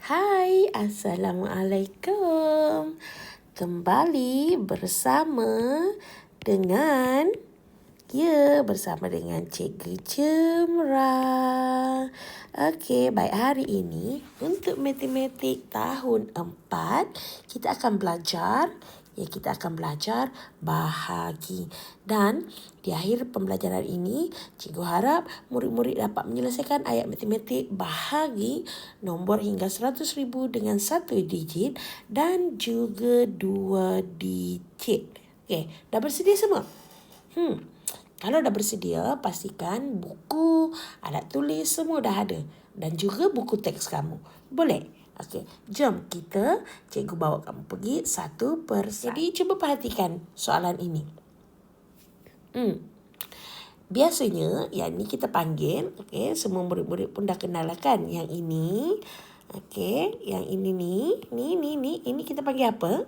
Hai, Assalamualaikum. Kembali bersama dengan Cikgu Cemra. Okey, baik, hari ini untuk matematik tahun 4 kita akan belajar bahagi. Dan di akhir pembelajaran ini, cikgu harap murid-murid dapat menyelesaikan ayat matematik bahagi nombor hingga 100,000 dengan 1 digit dan juga 2 digit. Okey, dah bersedia semua? Kalau dah bersedia, pastikan buku, alat tulis semua dah ada. Dan juga buku teks kamu. Boleh? Okey, jom cikgu bawa kamu pergi satu per satu. Jadi, cuba perhatikan soalan ini. Biasanya, yang ni kita panggil, semua murid-murid pun dah kenal lah kan? Yang ini, yang ini ini kita panggil apa?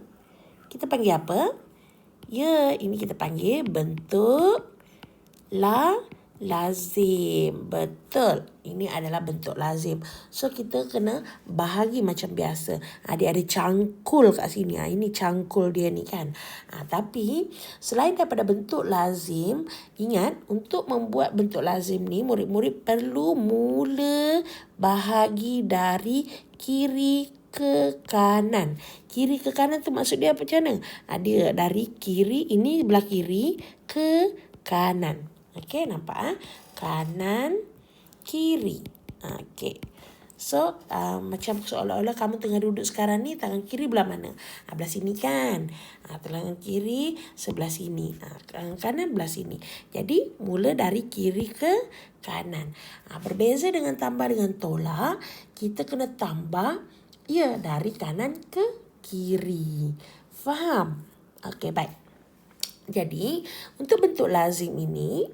Ya, ini kita panggil bentuk lazim. Betul. Ini adalah bentuk lazim. So, kita kena bahagi macam biasa. Dia ada cangkul kat sini. Ini cangkul dia ni kan. Tapi, selain daripada bentuk lazim, ingat, untuk membuat bentuk lazim ni, murid-murid perlu mula bahagi dari kiri ke kanan. Kiri ke kanan tu maksud dia macam mana? Dia dari kiri, ini belah kiri ke kanan. Okey, nampak? Kanan, kiri. Okey. So, macam seolah-olah kamu tengah duduk sekarang ni, tangan kiri belah mana? Belah sini kan? Tangan kiri sebelah sini. Tangan kanan belah sini. Jadi, mula dari kiri ke kanan. Berbeza dengan tambah dengan tolak, kita kena tambah dari kanan ke kiri. Faham? Okey, baik. Jadi, untuk bentuk lazim ni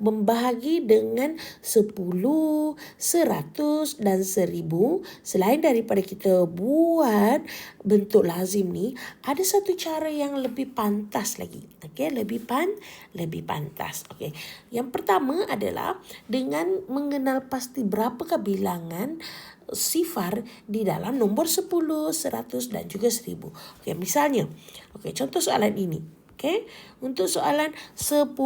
membahagi dengan 10, 100 dan 10. Selain daripada kita buat bentuk lazim ni, ada satu cara yang lebih pantas lagi. Lebih pantas. Yang pertama adalah dengan mengenal pasti berapakah bilangan sifar di dalam nombor 10, 100 dan juga 1000. Misalnya, contoh soalan ini. Untuk soalan 10,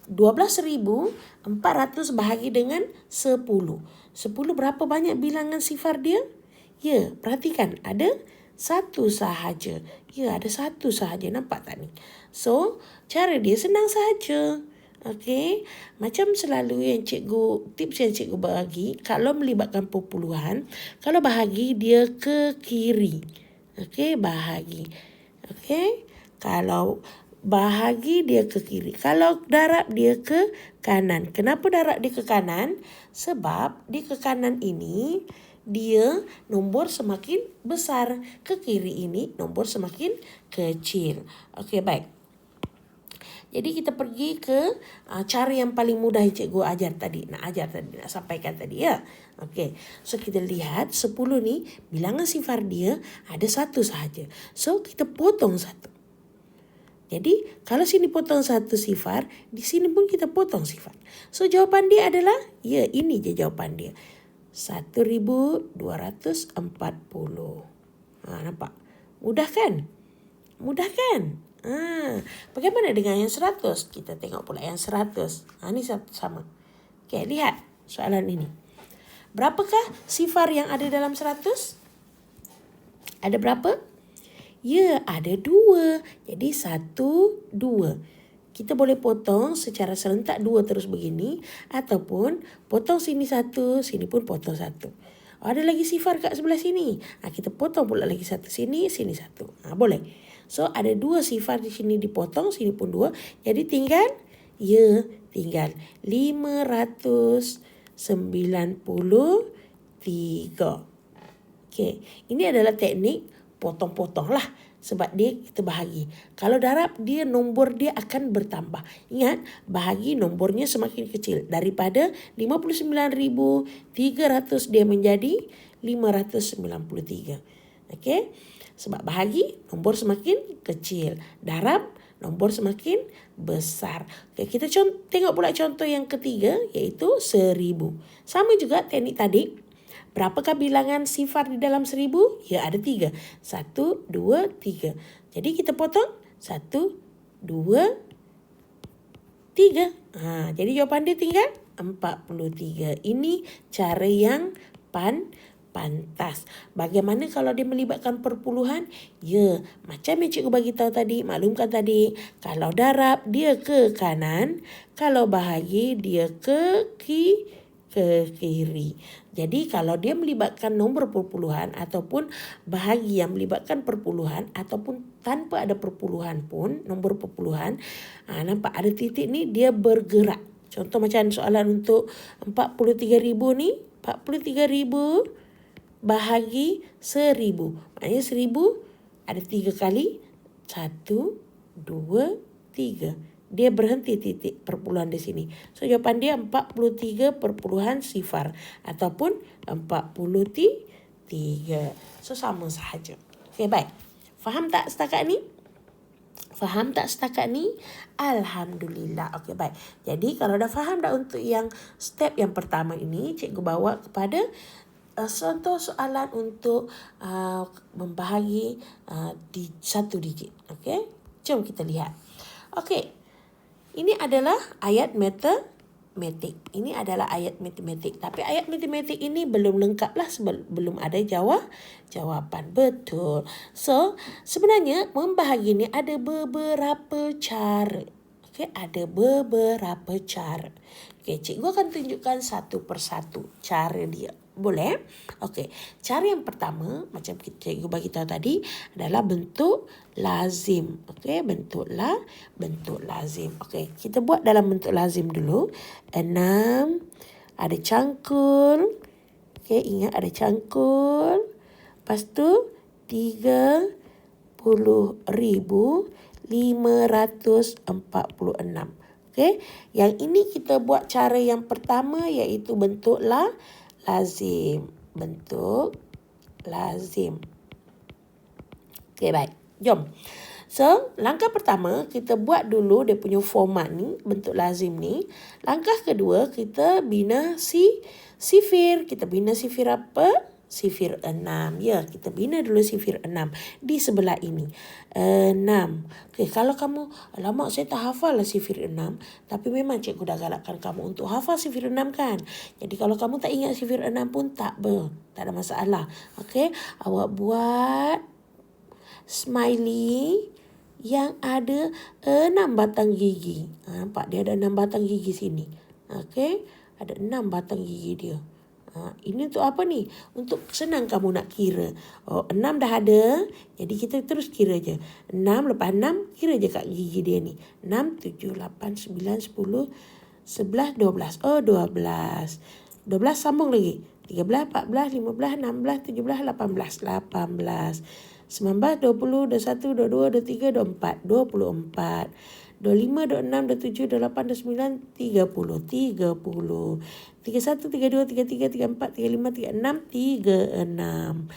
12,400 bahagi dengan 10. 10 berapa banyak bilangan sifar dia? Ya, perhatikan, ada satu sahaja. Ya, ada satu sahaja. Nampak tak ni? So, cara dia senang sahaja. Macam selalu tips yang cikgu bagi, kalau melibatkan perpuluhan, kalau bahagi dia ke kiri. Bahagi. Kalau bahagi dia ke kiri. Kalau darab dia ke kanan. Kenapa darab dia ke kanan? Sebab di ke kanan ini, dia nombor semakin besar. Ke kiri ini, nombor semakin kecil. Baik. Jadi kita pergi ke cara yang paling mudah yang cikgu nak sampaikan tadi ya. So kita lihat 10 ni bilangan sifar dia ada satu sahaja. So kita potong satu. Jadi kalau sini potong satu sifar, di sini pun kita potong sifar. So jawapan dia adalah, ini je jawapan dia. 1,240. Nampak? Mudah kan? Bagaimana dengan yang 100? Kita tengok pula yang 100. Ini sama. Lihat soalan ini. Berapakah sifar yang ada dalam 100? Ada berapa? Ya, ada 2. Jadi 1, 2. Kita boleh potong secara serentak 2 terus begini. Ataupun potong sini 1, sini pun potong 1. Ada lagi sifar kat sebelah sini. Kita potong pula lagi 1 sini, sini 1. Boleh. So, ada 2 sifar di sini dipotong, sini pun 2. Jadi, tinggal 593. Ini adalah teknik potong-potong lah. Sebab kita bahagi. Kalau darab, nombor dia akan bertambah. Ingat, bahagi nombornya semakin kecil. Daripada 59,300 dia menjadi 593. Sebab bahagi, nombor semakin kecil. Darab, nombor semakin besar. Okay, kita tengok pula contoh yang ketiga, iaitu 1000. Sama juga teknik tadi. Berapakah bilangan sifar di dalam 1000? Ya, ada 3. 1, 2, 3. Jadi kita potong 1, 2, 3. Jadi jawapan dia tinggal 43. Ini cara yang pantas. Bagaimana kalau dia melibatkan perpuluhan? Ya, macam yang cikgu bagi tahu tadi, maklumkan tadi. Kalau darab, dia ke kanan. Kalau bahagi, dia ke kiri. Jadi kalau dia melibatkan nombor perpuluhan ataupun bahagi yang melibatkan perpuluhan ataupun tanpa ada perpuluhan pun, nombor perpuluhan, nampak ada titik ni, dia bergerak. Contoh macam soalan untuk 43,000 ni, 43,000 bahagi 1000. Maknanya 1000 ada 3 kali. 1, 2, 3. Dia berhenti titik perpuluhan di sini. So jawapan dia 43 perpuluhan sifar ataupun 43. So sama sahaja. Okey, baik. Faham tak setakat ni? Faham tak setakat ni? Alhamdulillah. Okey, baik. Jadi kalau dah faham dah untuk yang step yang pertama ini, cikgu bawa kepada contoh soalan untuk membahagi di 1 digit. Okey, jom kita lihat. Okey, ini adalah ayat matematik. Ini adalah ayat matematik. Tapi ayat matematik ini belum lengkap lah, belum ada jawapan. Betul. So, sebenarnya membahagi ni ada beberapa cara. Okey, ada beberapa cara. Okey, cikgu akan tunjukkan satu persatu cara dia. Boleh? Okey. Cara yang pertama, macam cikgu bagi tahu tadi, adalah bentuk lazim. Okey, bentuk lazim. Okey, kita buat dalam bentuk lazim dulu. 6, ada cangkul. Okey, ingat ada cangkul. Lepas tu 30,546. Okey, yang ini kita buat cara yang pertama, iaitu bentuk lazim. Bentuk lazim. Okey, baik. Jom. So, langkah pertama, kita buat dulu dia punya format ni, bentuk lazim ni. Langkah kedua, kita bina sifir. Kita bina sifir apa? Sifir 6. Ya, kita bina dulu sifir 6 di sebelah ini. 6. Okey, kalau kamu, alamak saya tak hafal lah sifir 6. Tapi memang cikgu dah galakkan kamu untuk hafal sifir 6 kan. Jadi kalau kamu tak ingat sifir 6 pun tak ada masalah. Okey, awak buat smiley yang ada 6 batang gigi. Nampak dia ada 6 batang gigi sini. Okey, ada 6 batang gigi dia. Ini untuk apa ni? Untuk senang kamu nak kira. 6 dah ada. Jadi kita terus kira je. 6 lepas 6, kira je kat gigi dia ni. 6, 7, 8, 9, 10, 11, 12. 12. 12 sambung lagi. 13, 14, 15, 16, 17, 18. 18. 19, 20, 21, 22, 23, 24. 24. 25, 26, 27, 28, 29, 30. 30. 31, 32, 33, 34, 35, 36, 36.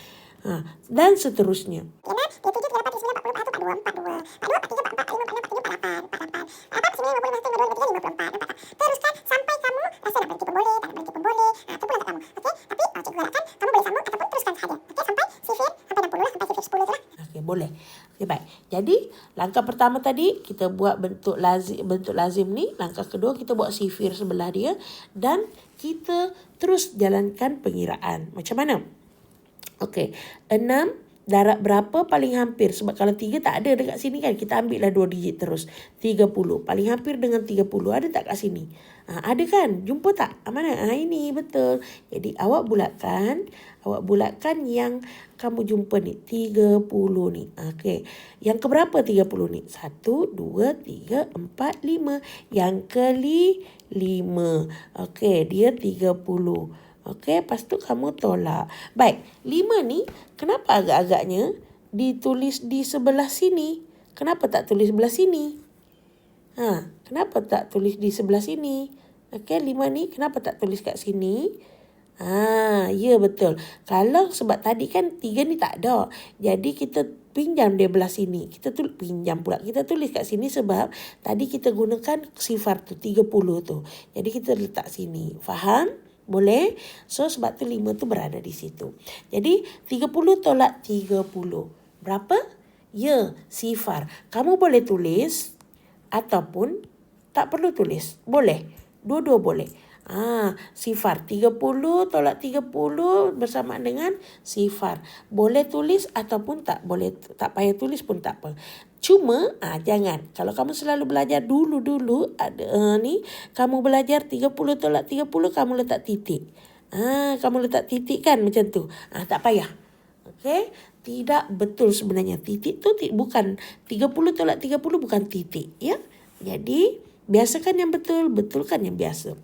Dan seterusnya. 36, 37, 38, 39, 40, 41, 42, 43, 44, 45, 46, 47, 48, 49, 50, 51, 52, 53, 54. Teruskan sampai kamu rasa nak berhenti pun boleh, tak nak berhenti pun boleh. Itu pula kamu. Okey? Tapi cikgu harapkan kamu boleh sambung ataupun teruskan sahaja. Okey, sampai sifir, sampai 60 lah, sampai sifir 10 tu lah. Okey, boleh. Okey, baik. Jadi, langkah pertama tadi kita buat bentuk lazim ni. Langkah kedua kita buat sifir sebelah dia dan kita terus jalankan pengiraan. Macam mana? Okey, 6 darab berapa paling hampir? Sebab kalau 3 tak ada dekat sini kan, kita ambil lah 2 digit terus. 30. Paling hampir dengan 30. Ada tak kat sini? Ada kan? Jumpa tak? Mana? Ini betul. Jadi awak bulatkan yang kamu jumpa ni. 30 ni. Okey. Yang keberapa 30 ni? 1, 2, 3, 4, 5. Yang kelima. Okey, dia 30. Okey, lepas tu kamu tolak. Baik, 5 ni kenapa agak-agaknya ditulis di sebelah sini? Kenapa tak tulis sebelah sini? Kenapa tak tulis di sebelah sini? Okey, 5 ni kenapa tak tulis kat sini? Ya betul. Kalau sebab tadi kan 3 ni tak ada. Jadi kita pinjam dia belah sini. Kita pinjam pula. Kita tulis kat sini sebab tadi kita gunakan sifar tu 30 tu. Jadi kita letak sini. Faham? Boleh? So sebab tu 5 tu berada di situ. Jadi 30 tolak 30. Berapa? Ya, sifar. Kamu boleh tulis ataupun tak perlu tulis. Boleh. Dua-dua boleh. Sifar 30 tolak 30 bersamaan dengan sifar. Boleh tulis ataupun tak boleh, tak payah tulis pun tak apa. Cuma jangan. Kalau kamu selalu belajar dulu ada ni, kamu belajar 30 tolak 30 kamu letak titik. Kamu letak titik kan macam tu. Tak payah. Okey, tidak betul sebenarnya. Titik tu bukan 30 tolak 30 bukan titik, ya. Jadi biasakan yang betul, betulkan yang biasa.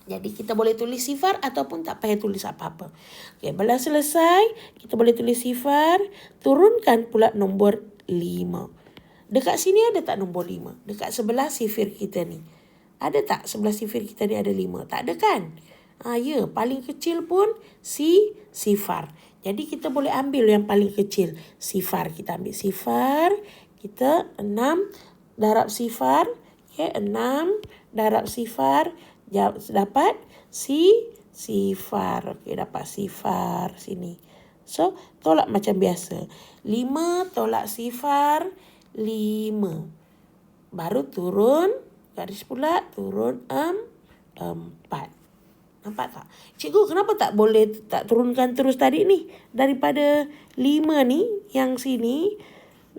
Jadi kita boleh tulis sifar ataupun tak payah tulis apa-apa. Okey, bila selesai, kita boleh tulis sifar, turunkan pula nombor 5. Dekat sini ada tak nombor 5? Dekat sebelah sifir kita ni. Ada tak sebelah sifir kita ni ada 5? Tak ada kan? Ya, paling kecil pun sifar. Jadi kita boleh ambil yang paling kecil, sifar. Kita ambil sifar, kita 6 darab sifar, okay, 6 darab sifar, dapat sifar. Okey, dapat sifar sini. So, tolak macam biasa. 5 tolak sifar, 5. Baru turun, garis pula, turun 4. Nampak tak? Cikgu, kenapa tak boleh tak turunkan terus tadi ni? Daripada 5 ni, yang sini,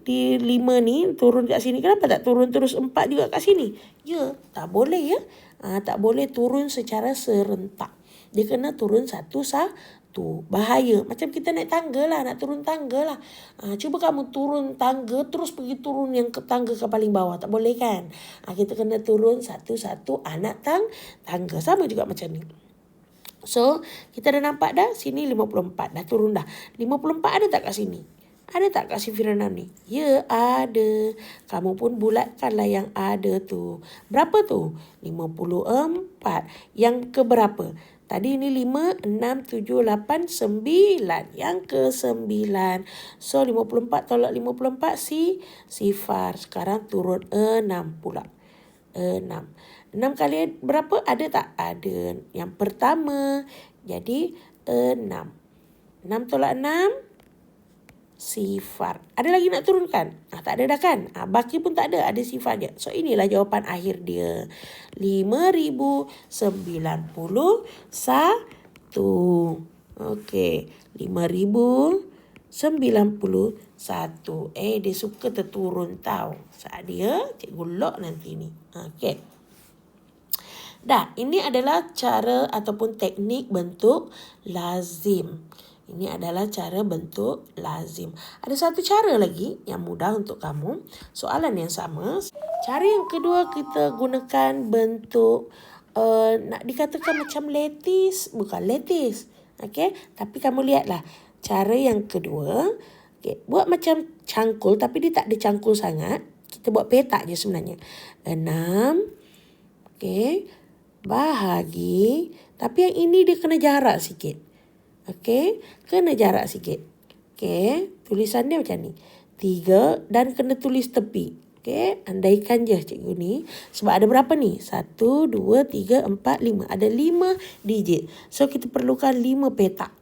di 5 ni, turun kat sini. Kenapa tak turun terus 4 juga kat sini? Ya, tak boleh ya. Tak boleh turun secara serentak. Dia kena turun satu-satu. Bahaya. Macam kita naik tangga lah. Nak turun tangga lah. Cuba kamu turun tangga. Terus pergi turun yang ke tangga ke paling bawah. Tak boleh kan? Kita kena turun satu-satu anak tangga. Sama juga macam ni. So, kita dah nampak dah. Sini 54. Dah turun dah. 54 ada tak kat sini? Ada tak kat sifir 6 ni? Ya, ada. Kamu pun bulatkanlah yang ada tu. Berapa tu? 54. Yang ke berapa? Tadi ni 5, 6, 7, 8, 9. Yang ke 9. So, 54 tolak 54 sifar. Sekarang turun 6 pula. 6. 6 kali berapa? Ada tak? Ada. Yang pertama. Jadi, 6. 6 tolak 6. Sifar. Ada lagi nak turunkan? Tak ada dah kan? Baki pun tak ada. Ada sifar je. So, inilah jawapan akhir dia. 5,091. Okey. 5,091. Dia suka terturun tau. Saat dia, cikgu lock nanti ni. Okey. Dah, ini adalah cara ataupun teknik bentuk lazim. Ini adalah cara bentuk lazim. Ada satu cara lagi yang mudah untuk kamu. Soalan yang sama. Cara yang kedua kita gunakan bentuk nak dikatakan macam letis. Bukan letis. Okay? Tapi kamu lihatlah. Cara yang kedua. Okay. Buat macam cangkul tapi dia tak ada cangkul sangat. Kita buat petak je sebenarnya. 6. Okay. Bahagi. Tapi yang ini dia kena jarak sikit. Okey, kena jarak sikit. Okey, tulisan dia macam ni. 3 dan kena tulis tepi. Okey, andaikan je cikgu ni. Sebab ada berapa ni? 1, 2, 3, 4, 5. Ada 5 digit. So, kita perlukan 5 petak.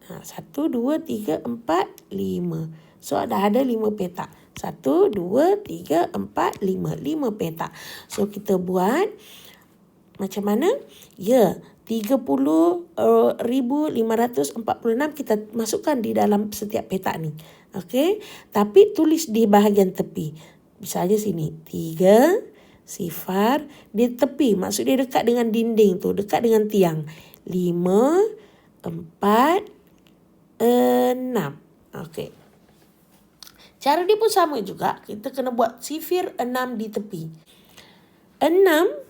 1, 2, 3, 4, 5. So, dah ada 5 petak. 1, 2, 3, 4, 5. 5 petak. So, kita buat macam mana? Ya, 30,546 kita masukkan di dalam setiap petak ni. Okey? Tapi tulis di bahagian tepi. Misalnya sini. 3 sifar di tepi. Maksud dia dekat dengan dinding tu. Dekat dengan tiang. 5, 4, 6. Okey. Cara dia pun sama juga. Kita kena buat sifir 6 di tepi. 6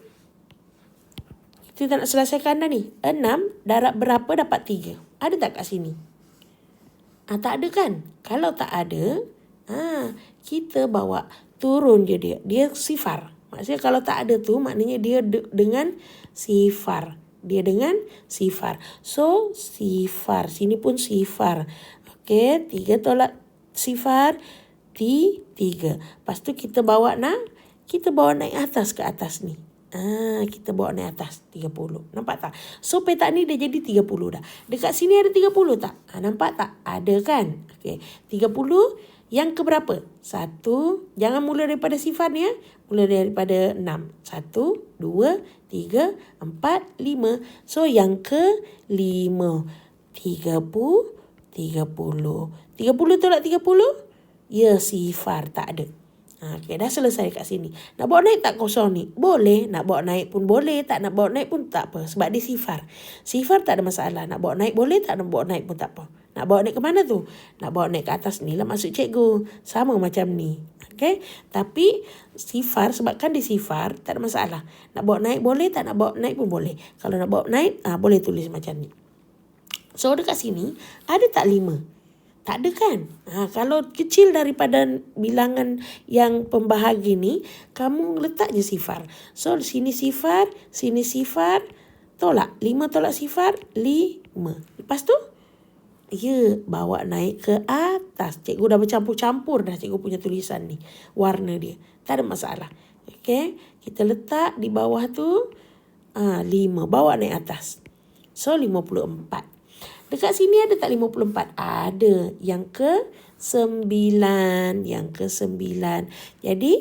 kita nak selesaikan dah ni. 6 darab berapa dapat 3? Ada tak kat sini? Tak ada kan? Kalau tak ada, kita bawa turun je dia. Dia sifar. Maksudnya kalau tak ada tu, maknanya dia dengan sifar. dia dengan sifar. So, sifar. Sini pun sifar. Okey, 3 tolak sifar, 3. Lepas tu kita bawa naik atas ke atas ni. Kita bawa naik atas 30. Nampak tak? So petak ni dah jadi 30 dah. Dekat sini ada 30 tak? Nampak tak? Ada kan? Okey. 30 yang ke berapa? 1. Jangan mula daripada sifar ni ya. Mula daripada 6. 1, 2, 3, 4, 5. So yang ke 5. 30. 30 tolak 30? Ya, sifar tak ada. Okey, dah selesai kat sini. Nak bawa naik tak kosong ni? Boleh. Nak bawa naik pun boleh. Tak nak bawa naik pun tak apa. Sebab dia sifar. Sifar tak ada masalah. Nak bawa naik boleh. Tak nak bawa naik pun tak apa. Nak bawa naik ke mana tu? Nak bawa naik ke atas ni lah maksud cikgu. Sama macam ni. Okey. Tapi sifar sebabkan dia sifar tak ada masalah. Nak bawa naik boleh. Tak nak bawa naik pun boleh. Kalau nak bawa naik boleh tulis macam ni. So dekat sini ada tak 5? Tak ada kan? Kalau kecil daripada bilangan yang pembahagi ni, kamu letak je sifar. So, sini sifar, tolak. 5 tolak sifar, 5. Lepas tu, bawa naik ke atas. Cikgu dah bercampur-campur dah cikgu punya tulisan ni. Warna dia. Tak ada masalah. Okay? Kita letak di bawah tu, 5. Bawa naik atas. So, 54. Dekat sini ada tak 54? Ada. Yang ke-9. Jadi,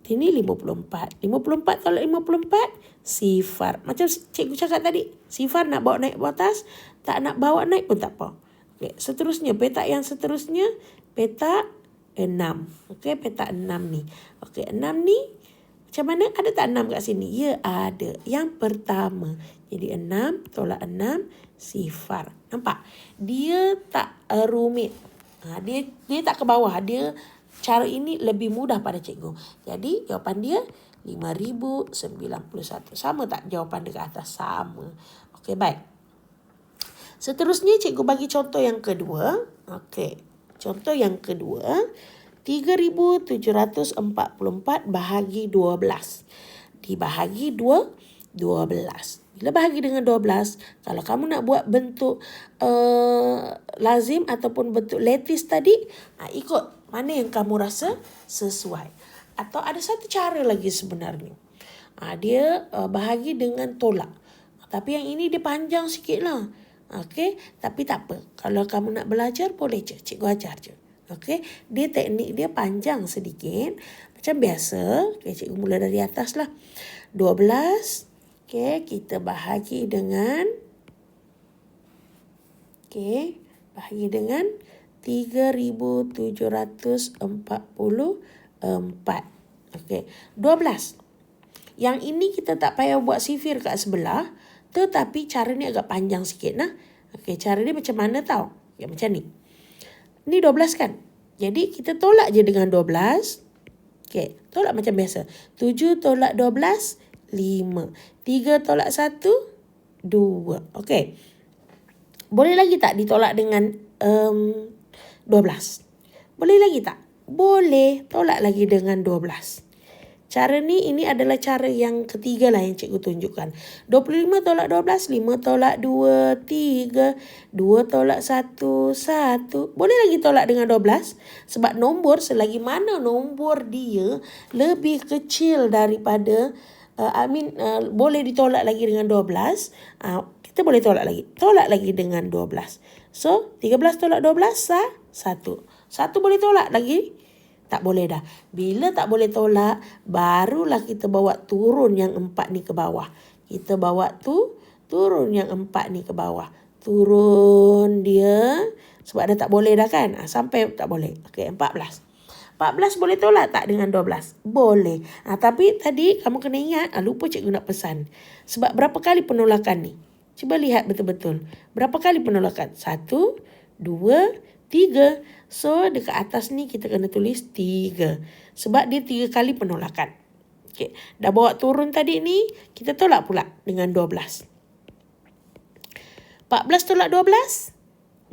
ini 54. 54 tolak 54, sifar. Macam cikgu cakap tadi. Sifar nak bawa naik ke atas. Tak nak bawa naik pun tak apa. Okay. Seterusnya, petak yang seterusnya, petak 6. Okay, petak 6 ni. Okay, 6 ni, macam mana? Ada tak 6 kat sini? Ya, ada. Yang pertama. Jadi 6 tolak 6, sifar. Nampak? Dia tak rumit. Dia tak ke bawah. Cara ini lebih mudah pada cikgu. Jadi jawapan dia 5091. Sama tak jawapan dekat atas? Sama. Okey, baik. Seterusnya cikgu bagi contoh yang kedua. Okey. Contoh yang kedua. 3744 bahagi 12. Dibahagi 12. Bila bahagi dengan 12, kalau kamu nak buat bentuk lazim ataupun bentuk lattice tadi, ikut mana yang kamu rasa sesuai. Atau ada satu cara lagi sebenarnya. Dia bahagi dengan tolak. Tapi yang ini dia panjang sikit lah. Okay? Tapi tak apa. Kalau kamu nak belajar, boleh je. Cikgu ajar je. Okay? Dia teknik dia panjang sedikit. Macam biasa. Okay, cikgu mula dari atas lah. 12. Okay, kita bahagi dengan bahagi dengan 3744. Okay, 12. Yang ini kita tak payah buat sifir kat sebelah, tetapi cara ni agak panjang sikit nah. Okay, cara ni macam mana tau? Okay, macam ni. Ni 12 kan? Jadi kita tolak je dengan 12. Okay, tolak macam biasa. 7 tolak 12, 5. 3 tolak 1, 2. Okey. Boleh lagi tak ditolak dengan 12? Boleh lagi tak? Boleh. Tolak lagi dengan 12. Cara ni, ini adalah cara yang ketiga lah yang cikgu tunjukkan. 25 tolak 12, 5 tolak 2, 3. 2 tolak 1, 1. Boleh lagi tolak dengan 12. Sebab nombor, selagi mana nombor dia lebih kecil daripada boleh ditolak lagi dengan 12. Kita boleh tolak lagi. Tolak lagi dengan 12. So, 13 tolak 12, 1. 1 boleh tolak lagi? Tak boleh dah. Bila tak boleh tolak, barulah kita bawa turun yang 4 ni ke bawah. Kita bawa turun yang 4 ni ke bawah. Turun dia. Sebab dah tak boleh dah kan? Sampai tak boleh. Okey, 14. 14 boleh tolak tak dengan 12? Boleh. Tapi tadi kamu kena ingat, lupa cikgu nak pesan. Sebab berapa kali penolakan ni? Cuba lihat betul-betul. Berapa kali penolakan? 1, 2, 3. So, dekat atas ni kita kena tulis 3. Sebab dia 3 kali penolakan. Okay. Dah bawa turun tadi ni, kita tolak pula dengan 12. 14 tolak 12?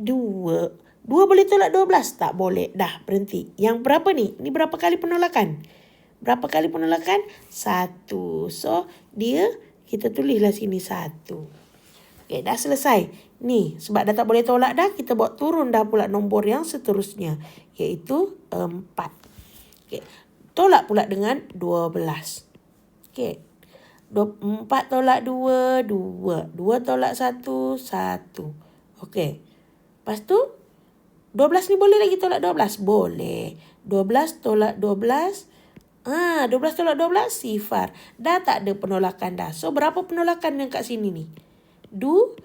2. 2 boleh tolak 12? Tak boleh. Dah, berhenti. Yang berapa ni? Ni berapa kali penolakan? Berapa kali penolakan? 1. So, dia kita tulislah sini 1. Okey, dah selesai. Ni, sebab dah tak boleh tolak dah, kita bawa turun dah pula nombor yang seterusnya, iaitu 4. Okey, tolak pula dengan 12. Okey, 4 tolak 2, 2. 2 tolak 1, 1. Okey, lepas tu 12 ni boleh lagi tolak 12? Boleh. 12 tolak 12. 12 tolak 12, sifar. Dah tak ada penolakan dah. So, berapa penolakan yang kat sini ni? 2.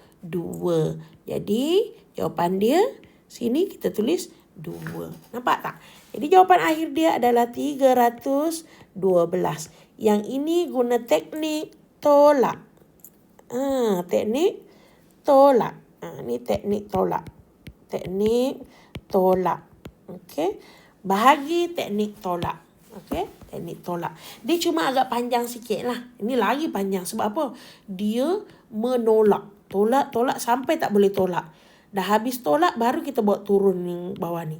Jadi, jawapan dia, sini kita tulis 2. Nampak tak? Jadi, jawapan akhir dia adalah 312. Yang ini guna teknik tolak. Teknik tolak. Ni teknik tolak. Teknik tolak. Okey. Bahagi teknik tolak. Okey. Teknik tolak. Dia cuma agak panjang sikit lah. Ini lagi panjang. Sebab apa? Dia menolak. Tolak sampai tak boleh tolak. Dah habis tolak, baru kita bawa turun yang bawah ni.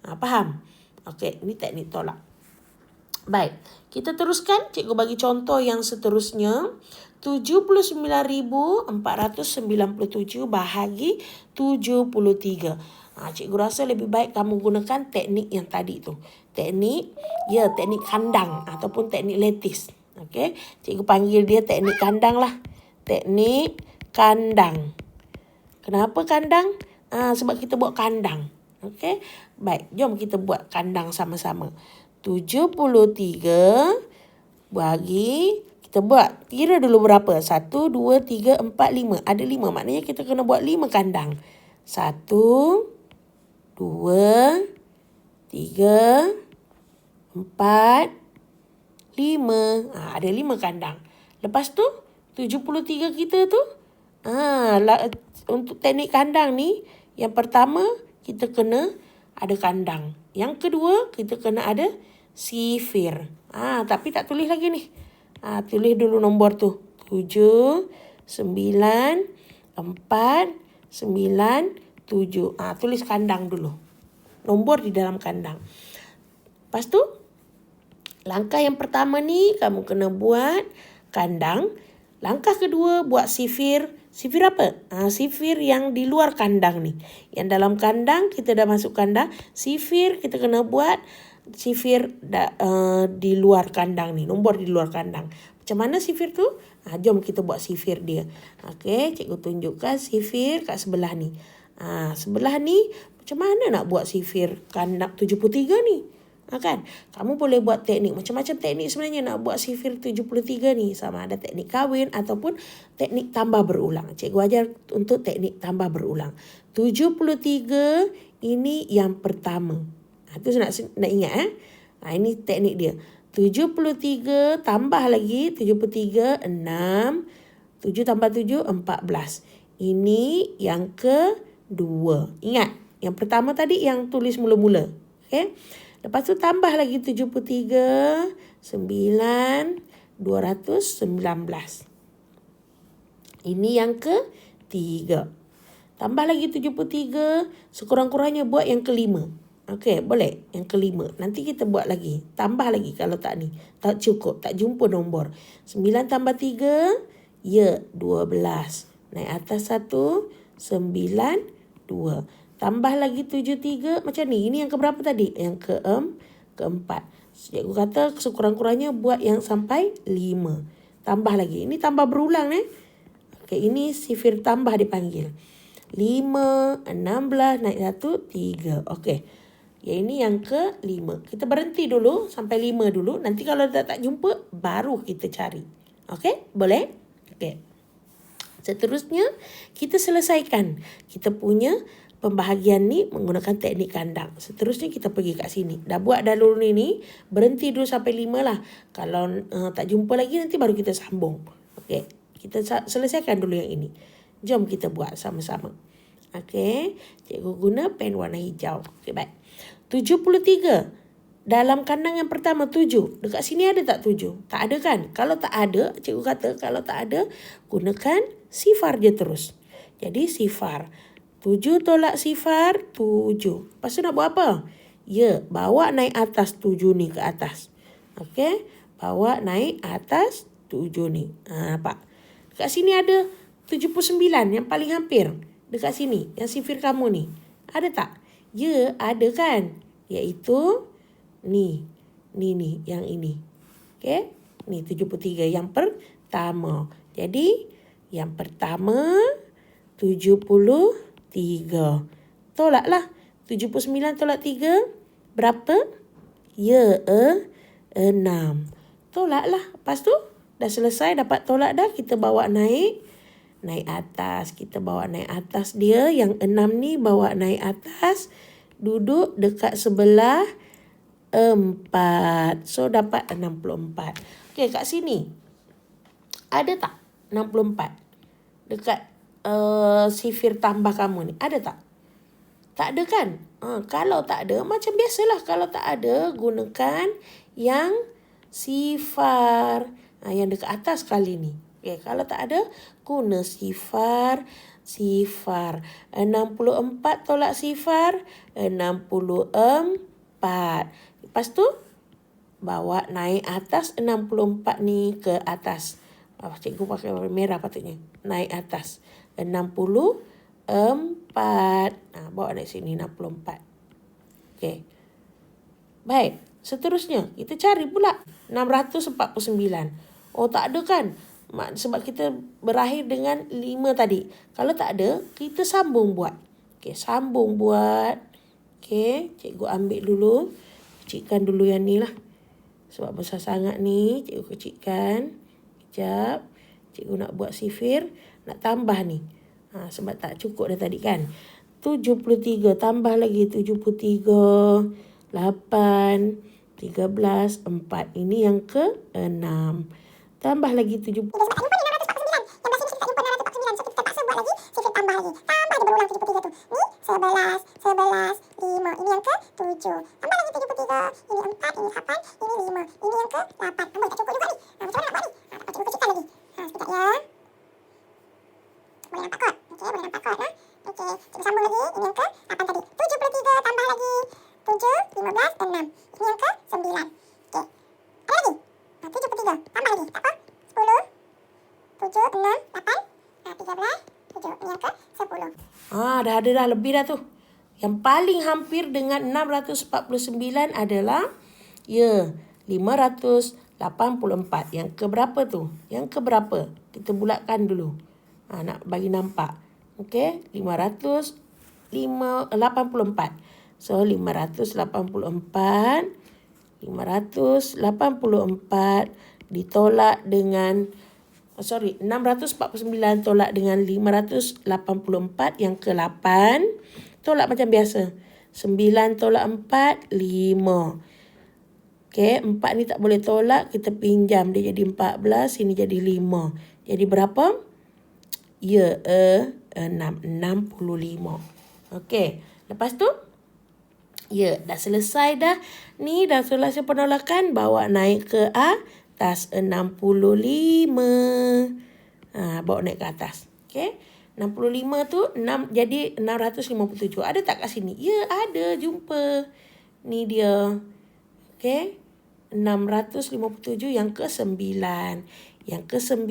Faham? Okey. Ini teknik tolak. Baik. Kita teruskan. Cikgu bagi contoh yang seterusnya. 79,497 bahagi 73. Cikgu rasa lebih baik kamu gunakan teknik yang tadi tu. Teknik kandang ataupun teknik letis. Okey, cikgu panggil dia teknik kandang lah. Teknik kandang. Kenapa kandang? Sebab kita buat kandang. Okey, baik. Jom kita buat kandang sama-sama. 73 bagi, kita buat, kira dulu berapa? 1, 2, 3, 4, 5. Ada 5, maknanya kita kena buat 5 kandang. 1, 2, 3, 4, 5. Ada 5 kandang. Lepas tu, 73 kita tu, untuk teknik kandang ni, yang pertama, kita kena ada kandang. Yang kedua, kita kena ada sifir. Tapi tak tulis lagi ni. Tulis dulu nombor tu. 7, 9, 4, 9, 7. Tulis kandang dulu. Nombor di dalam kandang. Lepas tu, langkah yang pertama ni, kamu kena buat kandang. Langkah kedua, buat sifir. Sifir apa? Sifir yang di luar kandang ni. Yang dalam kandang, kita dah masuk kandang. Sifir, kita kena buat sifir di luar kandang ni. Nombor di luar kandang. Macam mana sifir tu? Jom kita buat sifir dia. Okey, cikgu tunjukkan sifir kat sebelah ni. Sebelah ni, macam mana nak buat sifir kandang 73 ni? Kan? Kamu boleh buat teknik. Macam-macam teknik sebenarnya nak buat sifir 73 ni. Sama ada teknik kahwin ataupun teknik tambah berulang. Cikgu ajar untuk teknik tambah berulang. 73 ini yang pertama. Itu nak ingat. Ini teknik dia. 73 tambah lagi 73, 6. 7 tambah 7, 14. Ini yang kedua. Ingat, yang pertama tadi yang tulis mula-mula. Okay? Lepas tu tambah lagi 73, 9, 219. Ini yang ketiga. Tambah lagi 73, sekurang-kurangnya buat yang kelima. Okey, boleh. Yang kelima. Nanti kita buat lagi. Tambah lagi kalau tak ni. Tak cukup. Tak jumpa nombor. 9 tambah 3, 12. Naik atas 1, 9, 2. Tambah lagi 73 macam ni. Ini yang keberapa tadi? Yang keempat. Cikgu kata sekurang-kurangnya buat yang sampai 5. Tambah lagi. Ini tambah berulang . Okey, ini sifir tambah dipanggil. 5, 16, naik 1, 3. Okey. Yang ini yang ke-5. Kita berhenti dulu sampai 5 dulu. Nanti kalau dah tak jumpa, baru kita cari. Okey? Boleh? Okey. Seterusnya, kita selesaikan kita punya pembahagian ni menggunakan teknik kandang. Seterusnya kita pergi kat sini. Dah buat dah dulu ni. Berhenti dulu sampai 5 lah. Kalau tak jumpa lagi, nanti baru kita sambung. Okey. Kita selesaikan dulu yang ini. Jom kita buat sama-sama. Okey. Cikgu guna pen warna hijau. Okey, baik. 73. Dalam kandang yang pertama 7. Dekat sini ada tak 7? Tak ada kan? Kalau tak ada, cikgu kata kalau tak ada, gunakan sifar je terus. Jadi sifar. 7 tolak sifar, 7. Lepas tu nak buat apa? Bawa naik atas 7 ni ke atas. Okey? Bawa naik atas 7 ni. Nampak? Dekat sini ada 79 yang paling hampir. Dekat sini, yang sifir kamu ni. Ada tak? Ya, ada kan? Iaitu ni. Ni, yang ini. Okey? Ni 73 yang pertama. Jadi, yang pertama 73. Tolaklah. 79 tolak 3 berapa? Ya, 6. Tolaklah. Lepas tu dah selesai dapat tolak dah, kita bawa naik atas. Kita bawa naik atas dia. Yang 6 ni bawa naik atas. Duduk dekat sebelah 4. So dapat 64. Okey, kat sini ada tak 64? Dekat sifir tambah kamu ni. Ada tak? Tak ada kan? Kalau tak ada, macam biasalah. Kalau tak ada, gunakan yang sifar. Yang dekat atas kali ni. Okay, kalau tak ada, guna sifar. 64 tolak sifar, 64. Lepas tu, bawa naik atas 64 ni ke atas. Cikgu pakai warna merah patutnya. Naik atas. 64. Bawa naik sini 64. Okey. Baik. Seterusnya, kita cari pula 649. Oh, tak ada kan? Sebab kita berakhir dengan 5 tadi. Kalau tak ada, kita sambung buat. Okey, sambung buat. Okey, cikgu ambil dulu. Kecilkan dulu yang ni lah. Sebab besar sangat ni, cikgu kecilkan. Sekejap. Cikgu nak buat sifir. Nak tambah ni. Sebab tak cukup dah tadi kan. 73. Tambah lagi 73. 8. 13. 4. Ini yang ke-6. Tambah lagi 70. Sebab tak jumpa ni 649. Yang bahasa kita tak jumpa 649. So kita terpaksa buat lagi sifir tambah lagi. Tambah dia berulang 73 tu. Ni 11. 5. Ini yang ke-7. Tambah lagi 73. Ini 4. Ini 8. Ini 5. Ini yang ke-8. Tambah tak cukup juga ni. Macam mana nak buat ni? Cikgu kecilkan lagi. Sekejap ya. Boleh nampak kot? Okey, boleh nampak kot. Okey, cikgu sambung lagi. Ini yang ke-8 tadi. 73 tambah lagi 7, 15, 6. Ini yang ke-9. Okey. Ada lagi? 73 tambah lagi. Tak apa? 10, 7, 6, 8, 13, 7. Ini yang ke-10. Dah ada dah. Lebih dah tu. Yang paling hampir dengan 649 adalah 584. Yang keberapa tu? Yang keberapa? Kita bulatkan dulu. Nak bagi nampak. Okey, 584. So 584 ditolak dengan 649 tolak dengan 584 yang ke-8. Tolak macam biasa. 9 tolak 4, 5. Okey, 4 ni tak boleh tolak, kita pinjam dia jadi 14, sini jadi 5. Jadi berapa? 65. Okey, lepas tu dah selesai dah. Ni dah selesai penolakan, bawa naik ke atas 65. Bawa naik ke atas. Okey. 65 tu 6 jadi 657. Ada tak kat sini? Ya, ada, jumpa. Ni dia. Okey. 657 yang ke-9. Yang ke-9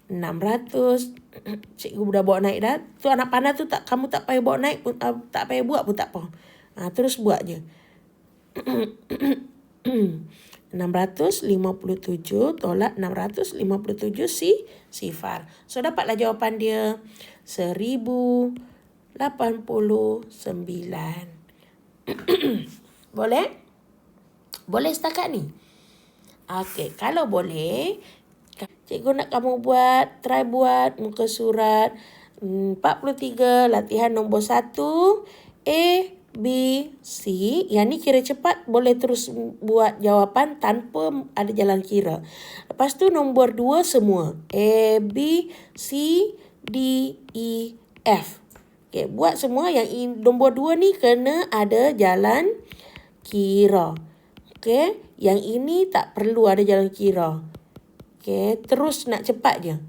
600. Cikgu dah bawa naik dah. Tu anak panah tu kamu tak payah bawa naik pun, tak payah buat pun tak apa. Terus buat je. 657 tolak 657 sifar. So dapatlah jawapan dia 1089. Boleh? Boleh setakat ni? Okey, kalau boleh, cikgu nak kamu try buat muka surat 43, latihan nombor 1, A, B, C. Yang ni kira cepat, boleh terus buat jawapan tanpa ada jalan kira. Lepas tu nombor 2 semua. A, B, C, D, E, F. Okay, buat semua. Yang nombor 2 ni kena ada jalan kira. Okay, yang ini tak perlu ada jalan kira. Okay, terus nak cepat je.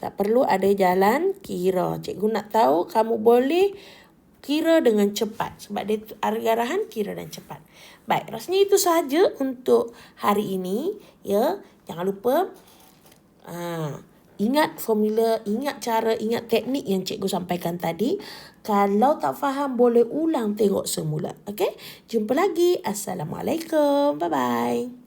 Tak perlu ada jalan kira. Cikgu nak tahu kamu boleh kira dengan cepat. Sebab dia arahan kira dan cepat. Baik, rasanya itu sahaja untuk hari ini. Ya, jangan lupa Ingat formula, ingat cara, ingat teknik yang cikgu sampaikan tadi. Kalau tak faham, boleh ulang tengok semula. Okey? Jumpa lagi. Assalamualaikum. Bye-bye.